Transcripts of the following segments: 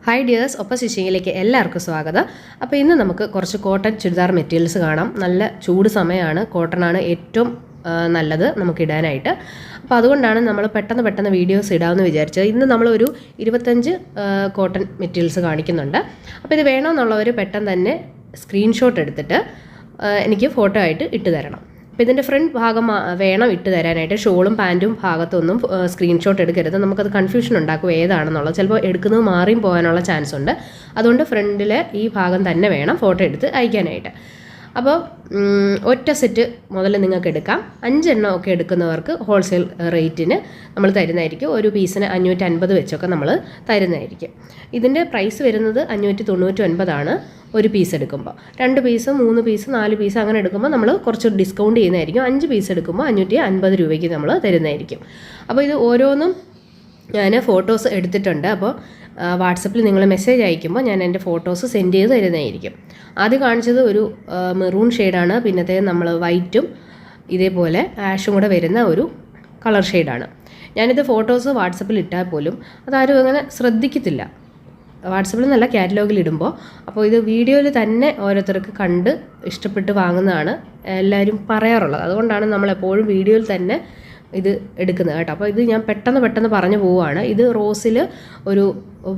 Hi dears, ഒപ്പം സ്റ്റിച്ചിങ്ങിലേക്ക് എല്ലാവർക്കും സ്വാഗതം. അപ്പോൾ ഇന്ന് നമുക്ക് കുറച്ച് കോട്ടൺ ചുരിദാർ മെറ്റീരിയൽസ് കാണാം. നല്ല ചൂട് സമയമാണ്, കോട്ടണാണ് ഏറ്റവും നല്ലത് നമുക്കിടാനായിട്ട്. അപ്പോൾ അതുകൊണ്ടാണ് നമ്മൾ പെട്ടെന്ന് വീഡിയോസ് ഇടാമെന്ന് വിചാരിച്ചത്. ഇന്ന് നമ്മളൊരു 25 കോട്ടൺ മെറ്റീരിയൽസ് കാണിക്കുന്നുണ്ട്. അപ്പോൾ ഇത് വേണമെന്നുള്ളവർ പെട്ടെന്ന് തന്നെ സ്ക്രീൻഷോട്ട് എടുത്തിട്ട് എനിക്ക് ഫോട്ടോ ആയിട്ട് ഇട്ട് തരണം. അപ്പോൾ ഇതിൻ്റെ ഫ്രണ്ട് ഭാഗം വേണം ഇട്ട് തരാനായിട്ട്. ഷോളും പാൻറ്റും ഭാഗത്തൊന്നും സ്ക്രീൻഷോട്ട് എടുക്കരുത്, നമുക്കത് കൺഫ്യൂഷൻ ഉണ്ടാക്കും ഏതാണെന്നുള്ളത്. ചിലപ്പോൾ എടുക്കുന്നത് മാറിയും പോകാനുള്ള ചാൻസ് ഉണ്ട്. അതുകൊണ്ട് ഫ്രണ്ടിലെ ഈ ഭാഗം തന്നെ വേണം ഫോട്ടോ എടുത്ത് അയക്കാനായിട്ട്. അപ്പോൾ ഒറ്റ സെറ്റ് മുതൽ നിങ്ങൾക്ക് എടുക്കാം. 5 എണ്ണം ഒക്കെ എടുക്കുന്നവർക്ക് ഹോൾസെയിൽ റേറ്റിന് നമ്മൾ തരുന്നതായിരിക്കും. ഒരു പീസിന് 550 വെച്ചൊക്കെ നമ്മൾ തരുന്നതായിരിക്കും. ഇതിൻ്റെ പ്രൈസ് വരുന്നത് 599 ഒരു പീസ് എടുക്കുമ്പോൾ. 2 പീസ് 3 പീസ് 4 പീസ് അങ്ങനെ എടുക്കുമ്പോൾ നമ്മൾ കുറച്ച് ഡിസ്കൗണ്ട് ചെയ്യുന്നതായിരിക്കും. 5 പീസ് എടുക്കുമ്പോൾ 550 രൂപയ്ക്ക് നമ്മൾ തരുന്നതായിരിക്കും. അപ്പോൾ ഇത് ഓരോന്നും ഞാൻ ഫോട്ടോസ് എടുത്തിട്ടുണ്ട്. അപ്പോൾ വാട്സപ്പിൽ നിങ്ങൾ മെസ്സേജ് അയക്കുമ്പോൾ ഞാൻ എൻ്റെ ഫോട്ടോസ് സെൻഡ് ചെയ്ത് തരുന്നതായിരിക്കും. ആദ്യം കാണിച്ചത് ഒരു മെറൂൺ ഷെയ്ഡാണ്, പിന്നത്തെ നമ്മൾ വൈറ്റും ഇതേപോലെ ആഷും കൂടെ വരുന്ന ഒരു കളർ ഷെയ്ഡാണ്. ഞാനിത് ഫോട്ടോസ് വാട്സപ്പിൽ ഇട്ടാൽ പോലും അതാരും അങ്ങനെ ശ്രദ്ധിക്കത്തില്ല, വാട്സപ്പിൽ നല്ല കാറ്റലോഗിൽ ഇടുമ്പോൾ. അപ്പോൾ ഇത് വീഡിയോയിൽ തന്നെ ഓരോരുത്തർക്ക് കണ്ട് ഇഷ്ടപ്പെട്ട് വാങ്ങുന്നതാണ് എല്ലാവരും പറയാറുള്ളത്. അതുകൊണ്ടാണ് നമ്മളെപ്പോഴും വീഡിയോയിൽ തന്നെ ഇത് എടുക്കുന്നത് കേട്ടോ. അപ്പോൾ ഇത് ഞാൻ പെട്ടെന്ന് പറഞ്ഞു പോവുകയാണ്. ഇത് റോസിൽ ഒരു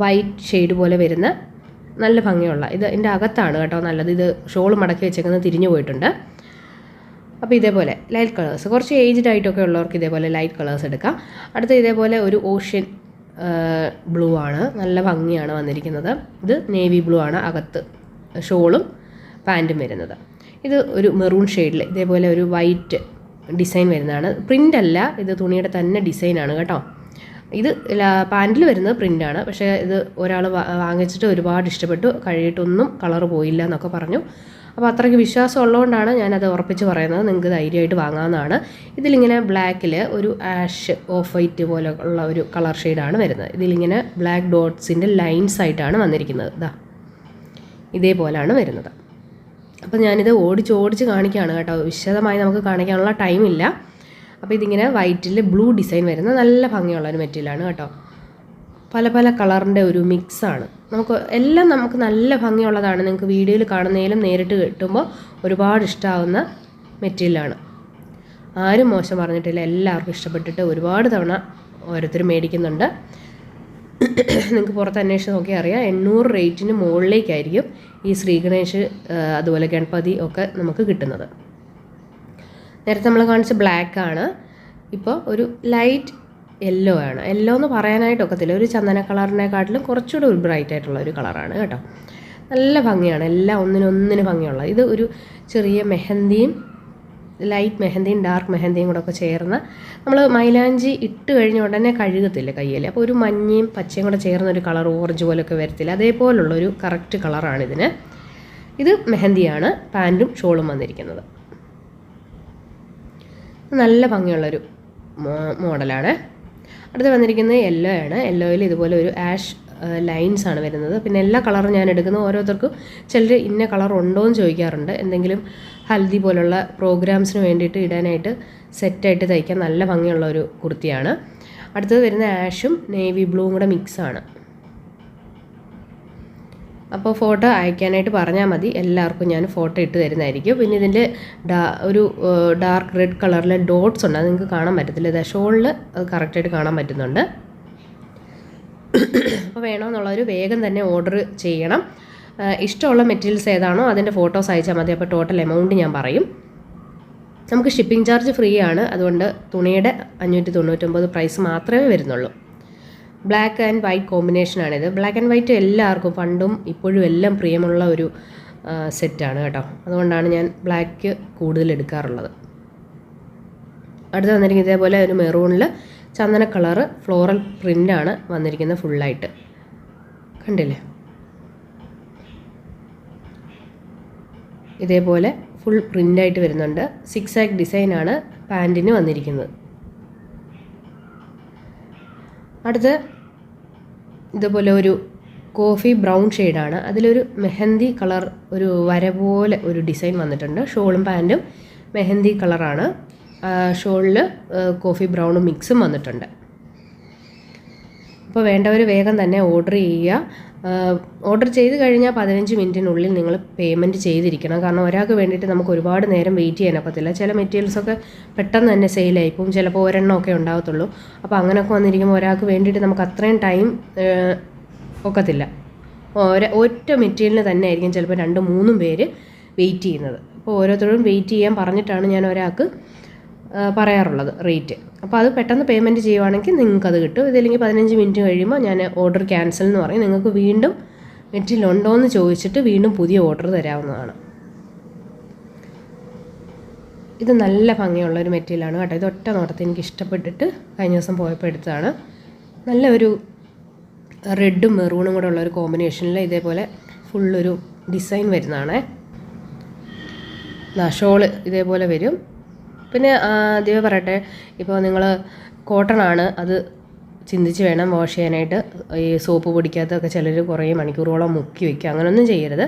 വൈറ്റ് ഷെയ്ഡ് പോലെ വരുന്ന നല്ല ഭംഗിയുള്ള ഇത് എൻ്റെ അകത്താണ് കേട്ടോ നല്ലത്. ഇത് ഷോൾ മടക്കി വെച്ചേക്കുന്നത് തിരിഞ്ഞു പോയിട്ടുണ്ട്. അപ്പോൾ ഇതേപോലെ ലൈറ്റ് കളേഴ്സ്, കുറച്ച് ഏജ്ഡ് ആയിട്ടൊക്കെ ഉള്ളവർക്ക് ഇതേപോലെ ലൈറ്റ് കളേഴ്സ് എടുക്കാം. അടുത്ത ഇതേപോലെ ഒരു ഓഷ്യൻ ബ്ലൂ ആണ്, നല്ല ഭംഗിയാണ് വന്നിരിക്കുന്നത്. ഇത് നേവി ബ്ലൂ ആണ് അകത്ത് ഷോളും പാൻറ്റും വരുന്നത്. ഇത് ഒരു മെറൂൺ ഷെയ്ഡിൽ ഇതേപോലെ ഒരു വൈറ്റ് ഡിസൈൻ വരുന്നതാണ്. പ്രിൻ്റ് അല്ല, ഇത് തുണിയുടെ തന്നെ ഡിസൈനാണ് കേട്ടോ. ഇത് പാൻറ്റിൽ വരുന്നത് പ്രിൻ്റാണ്. പക്ഷേ ഇത് ഒരാൾ വാങ്ങിച്ചിട്ട് ഒരുപാട് ഇഷ്ടപ്പെട്ടു, കഴുകിയിട്ടൊന്നും കളർ പോയില്ല എന്നൊക്കെ പറഞ്ഞു. അപ്പോൾ അത്രയ്ക്ക് വിശ്വാസം ഉള്ളതുകൊണ്ടാണ് ഞാനത് ഉറപ്പിച്ച് പറയുന്നത്. നിങ്ങൾക്ക് ധൈര്യമായിട്ട് വാങ്ങാവുന്നതാണ്. ഇതിലിങ്ങനെ ബ്ലാക്കിൽ ഒരു ആഷ് ഓഫ് വൈറ്റ് പോലെ ഉള്ള ഒരു കളർ ഷെയ്ഡാണ് വരുന്നത്. ഇതിലിങ്ങനെ ബ്ലാക്ക് ഡോട്ട്സിൻ്റെ ലൈൻസ് ആയിട്ടാണ് വന്നിരിക്കുന്നത്. ഇതാ ഇതേപോലെയാണ് വരുന്നത്. അപ്പോൾ ഞാനിത് ഓടിച്ച് കാണിക്കുകയാണ് കേട്ടോ. വിശദമായി നമുക്ക് കാണിക്കാനുള്ള ടൈമില്ല. അപ്പോൾ ഇതിങ്ങനെ വൈറ്റിൽ ബ്ലൂ ഡിസൈൻ വരുന്ന നല്ല ഭംഗിയുള്ളൊരു മെറ്റീരിയലാണ് കേട്ടോ. പല കളറിൻ്റെ ഒരു മിക്സാണ്. നമുക്ക് നല്ല ഭംഗിയുള്ളതാണ്. നിങ്ങൾക്ക് വീഡിയോയിൽ കാണുന്നതിലും നേരിട്ട് കിട്ടുമ്പോൾ ഒരുപാട് ഇഷ്ടമാവുന്ന മെറ്റീരിയലാണ്. ആരും മോശം പറഞ്ഞിട്ടില്ല, എല്ലാവർക്കും ഇഷ്ടപ്പെട്ടിട്ട് ഒരുപാട് തവണ ഓരോരുത്തർ മേടിക്കുന്നുണ്ട്. നിങ്ങൾക്ക് പുറത്ത് അന്വേഷിച്ച് നോക്കിയാൽ അറിയാം, 800 റേറ്റിന് മുകളിലേക്കായിരിക്കും ഈ ശ്രീഗണേഷ് അതുപോലെ ഗണപതി ഒക്കെ നമുക്ക് കിട്ടുന്നത്. നേരത്തെ നമ്മൾ കാണിച്ച ബ്ലാക്കാണ്, ഇപ്പോൾ ഒരു ലൈറ്റ് യെല്ലോ ആണ്. യെല്ലോ എന്ന് പറയാനായിട്ടൊക്കത്തില്ല, ഒരു ചന്ദന കളറിനെക്കാട്ടിലും കുറച്ചുകൂടി ഒരു ബ്രൈറ്റ് ആയിട്ടുള്ള ഒരു കളറാണ് കേട്ടോ. നല്ല ഭംഗിയാണ്, എല്ലാം ഒന്നിനൊന്നിന് ഭംഗിയുള്ള. ഇത് ഒരു ചെറിയ മെഹന്തിയും ലൈറ്റ് മെഹന്തിയും ഡാർക്ക് മെഹന്തിയും കൂടെ ഒക്കെ ചേർന്ന് നമ്മൾ മൈലാഞ്ചി ഇട്ട് കഴിഞ്ഞ ഉടനെ കഴുകത്തില്ല കയ്യിൽ. അപ്പോൾ ഒരു മഞ്ഞയും പച്ചയും കൂടെ ചേർന്നൊരു കളർ ഓറഞ്ച് പോലെയൊക്കെ വരത്തില്ല, അതേപോലുള്ളൊരു കറക്റ്റ് കളറാണ് ഇതിന്. ഇത് മെഹന്തിയാണ്, പാൻറ്റും ഷോളും വന്നിരിക്കുന്നത്. നല്ല ഭംഗിയുള്ളൊരു മോഡലാണ്. അടുത്ത് വന്നിരിക്കുന്നത് യെല്ലോ ആണ്. യെല്ലോയിൽ ഇതുപോലെ ഒരു ആഷ് ലൈൻസ് ആണ് വരുന്നത്. പിന്നെ എല്ലാ കളറും ഞാൻ എടുക്കുന്നത് ഓരോരുത്തർക്കും ചിലർ ഇന്ന കളർ ഉണ്ടോ എന്ന് ചോദിക്കാറുണ്ട്. എന്തെങ്കിലും ഹൽദി പോലുള്ള പ്രോഗ്രാംസിന് വേണ്ടിയിട്ട് ഇടാനായിട്ട് സെറ്റായിട്ട് തയ്ക്കാൻ നല്ല ഭംഗിയുള്ള ഒരു കുർത്തിയാണ്. അടുത്തത് വരുന്ന ആഷും നേവി ബ്ലൂവും കൂടെ മിക്സാണ്. അപ്പോൾ ഫോട്ടോ അയക്കാനായിട്ട് പറഞ്ഞാൽ മതി, എല്ലാവർക്കും ഞാൻ ഫോട്ടോ ഇട്ട് തരുന്നതായിരിക്കും. പിന്നെ ഇതിൻ്റെ ഒരു ഡാർക്ക് റെഡ് കളറിലെ ഡോട്ട്സ് ഉണ്ട്, അത് നിങ്ങൾക്ക് കാണാൻ പറ്റത്തില്ല. ഇത് ഷോളിൽ അത് കറക്റ്റായിട്ട് കാണാൻ പറ്റുന്നുണ്ട്. അപ്പോൾ വേണമെന്നുള്ളവർ വേഗം തന്നെ ഓർഡർ ചെയ്യണം. ഇഷ്ടമുള്ള മെറ്റീരിയൽസ് ഏതാണോ അതിൻ്റെ ഫോട്ടോസ് അയച്ചാൽ മതി. അപ്പോൾ ടോട്ടൽ എമൗണ്ട് ഞാൻ പറയും. നമുക്ക് ഷിപ്പിംഗ് ചാർജ് ഫ്രീ ആണ്, അതുകൊണ്ട് തുണിയുടെ 599 പ്രൈസ് മാത്രമേ വരുന്നുള്ളൂ. ബ്ലാക്ക് ആൻഡ് വൈറ്റ് കോമ്പിനേഷനാണിത്. ബ്ലാക്ക് ആൻഡ് വൈറ്റ് എല്ലാവർക്കും പണ്ടും ഇപ്പോഴും എല്ലാം പ്രിയമുള്ള ഒരു സെറ്റാണ് കേട്ടോ. അതുകൊണ്ടാണ് ഞാൻ ബ്ലാക്ക് കൂടുതൽ എടുക്കാറുള്ളത്. അടുത്ത് വന്നിരിക്കുന്നത് ഇതേപോലെ ഒരു മെറൂണിൽ ചന്ദന കളറ് ഫ്ലോറൽ പ്രിൻ്റാണ് വന്നിരിക്കുന്നത് ഫുള്ളായിട്ട്, കണ്ടില്ലേ? ഇതേപോലെ ഫുൾ പ്രിൻ്റായിട്ട് വരുന്നുണ്ട്. 6 ഡിസൈനാണ് പാൻറ്റിന് വന്നിരിക്കുന്നത്. അടുത്ത് ഇതുപോലെ ഒരു കോഫി ബ്രൗൺ ഷെയ്ഡാണ്. അതിലൊരു മെഹന്തി കളർ ഒരു വര പോലെ ഒരു ഡിസൈൻ വന്നിട്ടുണ്ട്. ഷോളും പാൻറ്റും മെഹന്തി കളറാണ്. ഷോളിൽ കോഫി ബ്രൗണും മിക്സും വന്നിട്ടുണ്ട്. അപ്പോൾ വേണ്ടവർ വേഗം തന്നെ ഓർഡർ ചെയ്യുക. ഓർഡർ ചെയ്ത് കഴിഞ്ഞാൽ 15 മിനിറ്റിനുള്ളിൽ നിങ്ങൾ പേയ്മെൻറ്റ് ചെയ്തിരിക്കണം. കാരണം ഒരാൾക്ക് വേണ്ടിയിട്ട് നമുക്ക് ഒരുപാട് നേരം വെയിറ്റ് ചെയ്യാനൊക്കത്തില്ല. ചില മെറ്റീരിയൽസൊക്കെ പെട്ടെന്ന് തന്നെ സെയിലായി പോകും, ചിലപ്പോൾ ഒരെണ്ണമൊക്കെ ഉണ്ടാകത്തുള്ളൂ. അപ്പോൾ അങ്ങനെയൊക്കെ വന്നിരിക്കുമ്പോൾ ഒരാൾക്ക് വേണ്ടിയിട്ട് നമുക്ക് അത്രയും ടൈം ഒക്കത്തില്ല. ഒറ്റ മെറ്റീരിയലിന് തന്നെ ആയിരിക്കും ചിലപ്പോൾ 2-3 പേര് വെയിറ്റ് ചെയ്യുന്നത്. അപ്പോൾ ഓരോരുത്തരും വെയിറ്റ് ചെയ്യാൻ പറഞ്ഞിട്ടാണ് ഞാൻ ഒരാൾക്ക് പറയാറുള്ളത് റേറ്റ്. അപ്പോൾ അത് പെട്ടെന്ന് പേയ്മെൻറ്റ് ചെയ്യുവാണെങ്കിൽ നിങ്ങൾക്കത് കിട്ടും. ഇതില്ലെങ്കിൽ 15 മിനിറ്റ് കഴിയുമ്പോൾ ഞാൻ ഓർഡർ ക്യാൻസൽ എന്ന് പറയും. നിങ്ങൾക്ക് വീണ്ടും മെറ്റീരിയൽ ഉണ്ടോ എന്ന് ചോദിച്ചിട്ട് വീണ്ടും പുതിയ ഓർഡർ തരാവുന്നതാണ്. ഇത് നല്ല ഭംഗിയുള്ളൊരു മെറ്റീരിയലാണ് കേട്ടോ. ഇത് ഒറ്റ നോട്ടത്തിൽ എനിക്ക് ഇഷ്ടപ്പെട്ടിട്ട് കഴിഞ്ഞ ദിവസം പോയപ്പോൾ എടുത്തതാണ്. നല്ല ഒരു റെഡും മെറൂണും കൂടെ ഉള്ളൊരു കോമ്പിനേഷനിൽ ഇതേപോലെ ഫുള്ളൊരു ഡിസൈൻ വരുന്നതാണ്. ഷോള് ഇതേപോലെ വരും. പിന്നെ ആദ്യമേ പറയട്ടെ, ഇപ്പോൾ നിങ്ങൾ കോട്ടൺ ആണ്, അത് ചിന്തിച്ച് വേണം വാഷ് ചെയ്യാനായിട്ട്. ഈ സോപ്പ് പൊടിക്കാത്തൊക്കെ ചിലർ കുറേ മണിക്കൂറോളം മുക്കി വയ്ക്കുക. അങ്ങനെയൊന്നും ചെയ്യരുത്.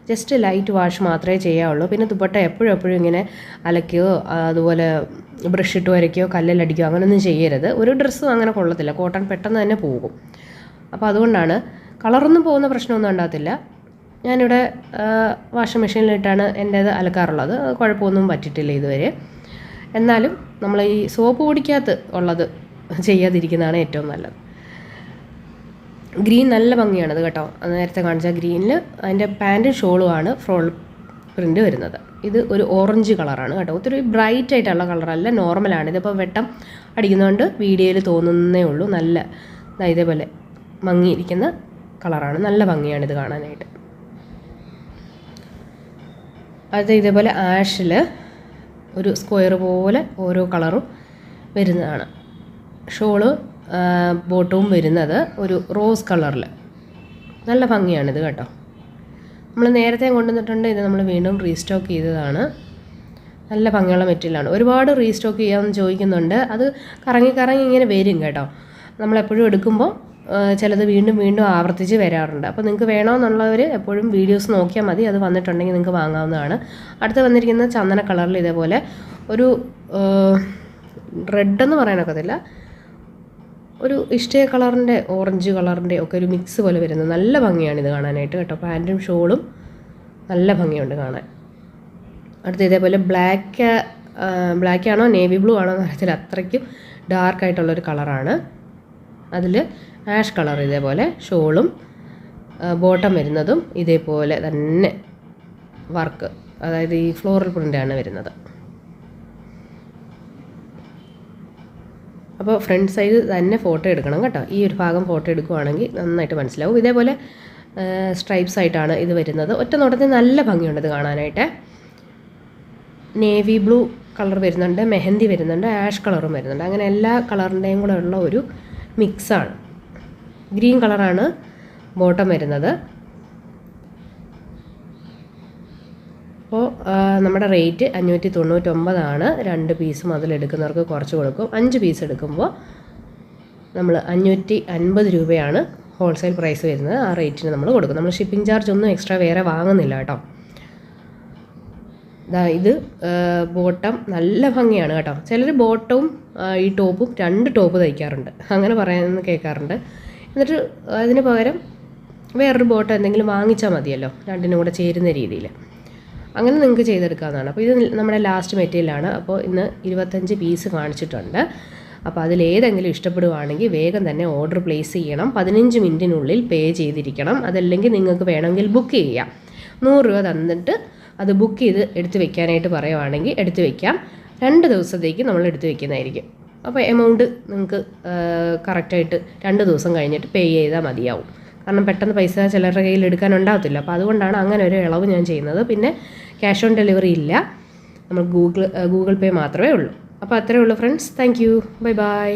ജസ്റ്റ് ലൈറ്റ് വാഷ് മാത്രമേ ചെയ്യാവുള്ളൂ. പിന്നെ ദുപ്പട്ട എപ്പോഴും ഇങ്ങനെ അലക്കുകയോ അതുപോലെ ബ്രഷ് ഇട്ട് വരയ്ക്കുകയോ കല്ലിലടിക്കുകയോ അങ്ങനെയൊന്നും ചെയ്യരുത്. ഒരു ഡ്രസ്സും അങ്ങനെ കൊള്ളത്തില്ല, കോട്ടൺ പെട്ടെന്ന് തന്നെ പോകും. അപ്പോൾ അതുകൊണ്ടാണ് കളറൊന്നും പോകുന്ന പ്രശ്നമൊന്നും ഉണ്ടാകത്തില്ല. ഞാനിവിടെ വാഷിംഗ് മെഷീനിലിട്ടാണ് എൻ്റേത് അലക്കാറുള്ളത്. കുഴപ്പമൊന്നും പറ്റിയിട്ടില്ല ഇതുവരെ. എന്നാലും നമ്മൾ ഈ സോപ്പ് പൊടിക്കകത്ത് ഉള്ളത് ചെയ്യാതിരിക്കുന്നതാണ് ഏറ്റവും നല്ലത്. ഗ്രീൻ നല്ല ഭംഗിയാണത് കേട്ടോ. നേരത്തെ കാണിച്ച ഗ്രീനിൽ അതിൻ്റെ പാൻറ്റും ഷോളുമാണ് ഫ്രോൾ പ്രിൻ്റ് വരുന്നത്. ഇത് ഒരു ഓറഞ്ച് കളറാണ് കേട്ടോ. ഒത്തിരി ബ്രൈറ്റ് ആയിട്ടുള്ള കളറല്ല, നോർമലാണ്. ഇതിപ്പോൾ വെട്ടം അടിക്കുന്നതുകൊണ്ട് വീഡിയോയിൽ തോന്നുന്നേ ഉള്ളൂ. നല്ല ഇതേപോലെ മങ്ങിയിരിക്കുന്ന കളറാണ്. നല്ല ഭംഗിയാണിത് കാണാനായിട്ട്. അത് ഇതേപോലെ ആഷിൽ ഒരു സ്ക്വയർ പോലെ ഓരോ കളറും വരുന്നതാണ്. ഷോള് ബോട്ടവും വരുന്നത് ഒരു റോസ് കളറിൽ. നല്ല ഭംഗിയാണിത് കേട്ടോ. നമ്മൾ നേരത്തെ കൊണ്ടുവന്നിട്ടുണ്ട്. ഇത് നമ്മൾ വീണ്ടും റീസ്റ്റോക്ക് ചെയ്തതാണ്. നല്ല ഭംഗിയുള്ള മെറ്റീരിയലാണ്. ഒരുപാട് റീസ്റ്റോക്ക് ചെയ്യാമെന്ന് ചോദിക്കുന്നുണ്ട്. അത് കറങ്ങി ഇങ്ങനെ വരും കേട്ടോ. നമ്മളെപ്പോഴും എടുക്കുമ്പോൾ ചിലത് വീണ്ടും ആവർത്തിച്ച് വരാറുണ്ട്. അപ്പോൾ നിങ്ങൾക്ക് വേണമെന്നുള്ളവർ എപ്പോഴും വീഡിയോസ് നോക്കിയാൽ മതി. അത് വന്നിട്ടുണ്ടെങ്കിൽ നിങ്ങൾക്ക് വാങ്ങാവുന്നതാണ്. അടുത്ത് വന്നിരിക്കുന്നത് ചന്ദന കളറിൽ ഇതേപോലെ ഒരു റെഡെന്ന് പറയാനൊക്കത്തില്ല, ഒരു ഇഷ്ടേ കളറിൻ്റെ ഓറഞ്ച് കളറിൻ്റെ ഒക്കെ ഒരു മിക്സ് പോലെ വരുന്നത്. നല്ല ഭംഗിയാണ് ഇത് കാണാനായിട്ട് കേട്ടോ. പാൻറ്റും ഷോളും നല്ല ഭംഗിയുണ്ട് കാണാൻ. അടുത്ത് ഇതേപോലെ ബ്ലാക്കാണോ നേവി ബ്ലൂ ആണോ എന്ന് അറിയത്തില്ല, അത്രയ്ക്കും ഡാർക്കായിട്ടുള്ളൊരു കളറാണ്. അതിൽ ആഷ് കളർ ഇതേപോലെ ഷോളും ബോട്ടം വരുന്നതും ഇതേപോലെ തന്നെ വർക്ക്, അതായത് ഈ ഫ്ലോറൽ പ്രിൻ്റാണ് വരുന്നത്. അപ്പോൾ ഫ്രണ്ട് സൈഡ് തന്നെ ഫോട്ടോ എടുക്കണം കേട്ടോ. ഈ ഒരു ഭാഗം ഫോട്ടോ എടുക്കുവാണെങ്കിൽ നന്നായിട്ട് മനസ്സിലാവും. ഇതേപോലെ സ്ട്രൈപ്സ് ആയിട്ടാണ് ഇത് വരുന്നത്. ഒറ്റ നോട്ടത്തിൽ നല്ല ഭംഗിയുണ്ട് ഇത് കാണാനായിട്ട്. നേവി ബ്ലൂ കളർ വരുന്നുണ്ട്, മെഹന്തി വരുന്നുണ്ട്, ആഷ് കളറും വരുന്നുണ്ട്. അങ്ങനെ എല്ലാ കളറിൻ്റെയും കൂടെ ഉള്ള ഒരു മിക്സാണ്. ഗ്രീൻ കളറാണ് ബോട്ടം വരുന്നത്. അപ്പോൾ നമ്മുടെ റേറ്റ് 599 2 പീസും അതിലെടുക്കുന്നവർക്ക് കുറച്ച് കൊടുക്കും. 5 പീസ് എടുക്കുമ്പോൾ നമ്മൾ 550 രൂപയാണ് ഹോൾസെയിൽ പ്രൈസ് വരുന്നത്. ആ റേറ്റിന് നമ്മൾ കൊടുക്കും. നമ്മൾ ഷിപ്പിംഗ് ചാർജ് ഒന്നും എക്സ്ട്രാ വേറെ വാങ്ങുന്നില്ല കേട്ടോ. ഇത് ബോട്ടം നല്ല ഭംഗിയാണ് കേട്ടോ. ചിലർ ബോട്ടവും ഈ ടോപ്പും 2 ടോപ്പ് തയ്ക്കാറുണ്ട്, അങ്ങനെ പറയാമെന്ന് കേൾക്കാറുണ്ട്. എന്നിട്ട് അതിന് പകരം വേറൊരു ബോട്ടം എന്തെങ്കിലും വാങ്ങിച്ചാൽ മതിയല്ലോ, രണ്ടിനും കൂടെ ചേരുന്ന രീതിയിൽ. അങ്ങനെ നിങ്ങൾക്ക് ചെയ്തെടുക്കാവുന്നതാണ്. അപ്പോൾ ഇത് നമ്മുടെ ലാസ്റ്റ് മെറ്റീരിയലാണ്. അപ്പോൾ ഇന്ന് 25 പീസ് കാണിച്ചിട്ടുണ്ട്. അപ്പോൾ അതിലേതെങ്കിലും ഇഷ്ടപ്പെടുവാണെങ്കിൽ വേഗം തന്നെ ഓർഡർ പ്ലേസ് ചെയ്യണം. 15 മിനിറ്റിനുള്ളിൽ പേ ചെയ്തിരിക്കണം. അതല്ലെങ്കിൽ നിങ്ങൾക്ക് വേണമെങ്കിൽ ബുക്ക് ചെയ്യാം. 100 രൂപ തന്നിട്ട് അത് ബുക്ക് ചെയ്ത് എടുത്ത് വെക്കാനായിട്ട് പറയുവാണെങ്കിൽ എടുത്ത് വെക്കാം. 2 ദിവസത്തേക്ക് നമ്മൾ എടുത്ത് വെക്കുന്നതായിരിക്കും. അപ്പോൾ എമൗണ്ട് നിങ്ങൾക്ക് കറക്റ്റായിട്ട് 2 ദിവസം കഴിഞ്ഞിട്ട് പേ ചെയ്താൽ മതിയാവും. കാരണം പെട്ടെന്ന് പൈസ ചിലരുടെ കയ്യിൽ എടുക്കാനുണ്ടാകത്തില്ല. അപ്പോൾ അതുകൊണ്ടാണ് അങ്ങനെ ഒരു ഇളവ് ഞാൻ ചെയ്യുന്നത്. പിന്നെ ക്യാഷ് ഓൺ ഡെലിവറി ഇല്ല, നമ്മൾ ഗൂഗിൾ പേ മാത്രമേ ഉള്ളൂ. അപ്പോൾ അത്രയേ ഉള്ളൂ friends. Thank you, bye bye.